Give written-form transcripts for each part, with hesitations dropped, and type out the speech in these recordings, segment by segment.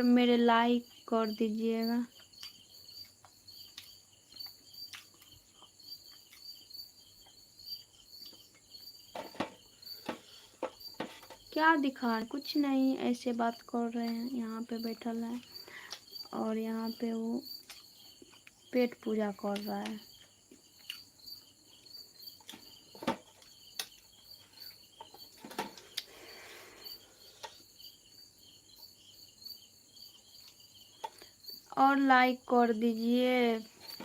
मेरे लाइक कर दीजिएगा। क्या दिखा रहे? कुछ नहीं, ऐसे बात कर रहे हैं। यहाँ पे बैठल है और यहाँ पे वो पेट पूजा कर रहा है। और लाइक कर दीजिए।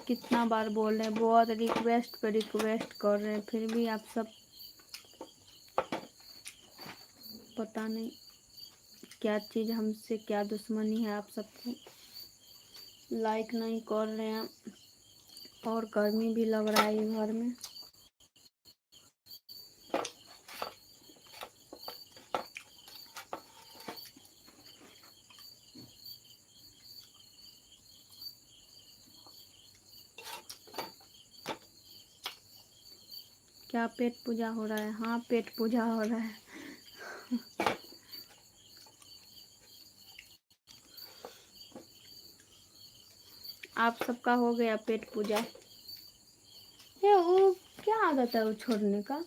कितना बार बोल रहे हैं, बहुत रिक्वेस्ट पे रिक्वेस्ट कर रहे हैं, फिर भी आप सब पता नहीं क्या चीज़, हमसे क्या दुश्मनी है आप सबको, लाइक नहीं कर रहे हैं। और गर्मी भी लग रहा है ये घर में। क्या पेट पूजा हो रहा है? हाँ, पेट पूजा हो रहा है। आप सबका हो गया पेट पूजा? ये वो क्या आदत है वो छोड़ने का?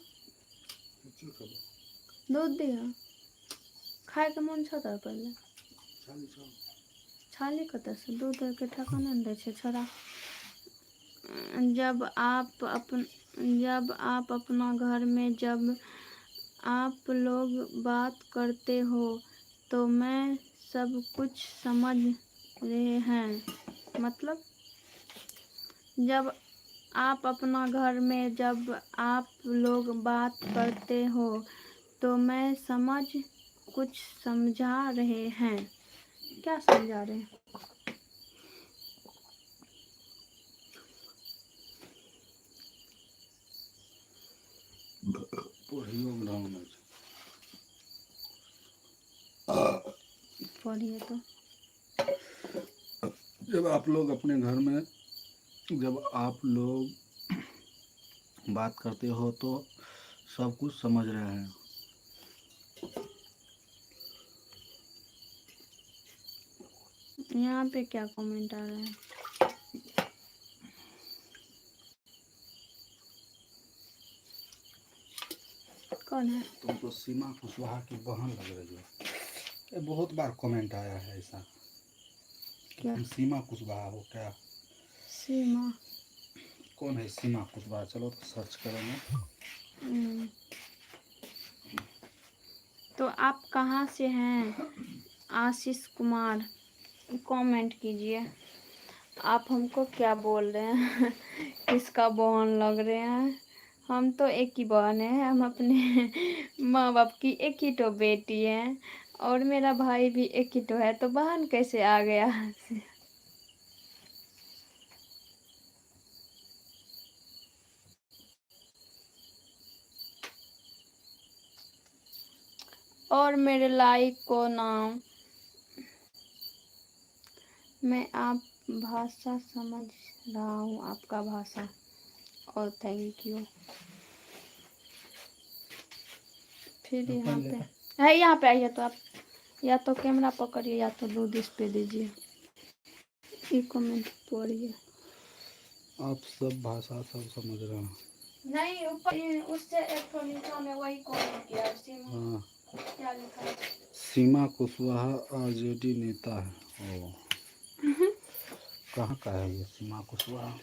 दूध दिया खाए के मन छता पहले छाली कत से दूध के ठकाना दे छे छोड़ा। जब आप अपना घर में जब आप लोग बात करते हो तो मैं सब कुछ समझ रहे हैं। मतलब जब आप अपना घर में जब आप लोग बात करते हो तो मैं कुछ समझा रहे हैं। क्या समझा रहे हैं? पढ़िए तो। जब आप लोग अपने घर में जब आप लोग बात करते हो तो सब कुछ समझ रहे हैं। यहाँ पे क्या कमेंट आ रहा है? कौन है? तुम तो सीमा कुशवाहा की बहन लग रही हो। ये बहुत बार कमेंट आया है ऐसा। क्या? तुम सीमा कुशवाहा हो क्या? सीमा? कौन है सीमा कुशवाहा? चलो तो सर्च करेंगे। तो आप कहाँ से हैं? आशीष कुमार कमेंट कीजिए। आप हमको क्या बोल रहे हैं? किसका बहन लग रहे हैं? हम तो एक ही बहन है। हम अपने माँ बाप की एक ही तो बेटी है और मेरा भाई भी एक ही तो है, तो बहन कैसे आ गया? और मेरे लाइक को नाम, मैं आप भाषा समझ रहा हूँ, आपका भाषा, और थैंक यू। फिर यहाँ पे है, यहाँ पे आइए तो आप या तो कैमरा पकड़िए या तो दूध इस पे दीजिए। ये कमेंट पढ़िए। आप सब भाषा सब समझ रहे हैं। नहीं, ऊपर उससे एक तो नीचे में वही कमेंट किया। हाँ, क्या लिखा है? सीमा कुशवाहा आरजेडी नेता है। ओ कहाँ का है ये सीमा कुशवाहा?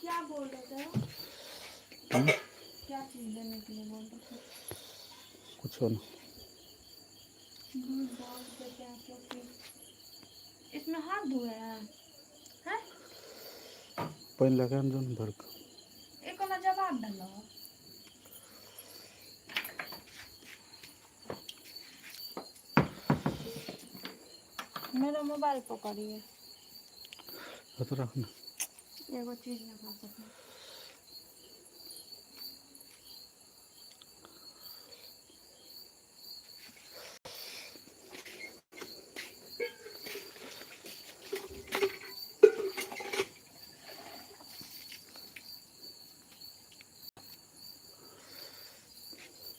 क्या बोल रहे थे? क्या चीज देने के लिए बोल रहे थे? कुछ नहीं। दूध डाल देते हैं क्योंकि इसमें हाथ धोए हैं। हैं? पहले लगा जो भर एक ना जवाब डालो। मेरा मोबाइल पकड़िए। तो रखना। एगो चीज लगा सकते।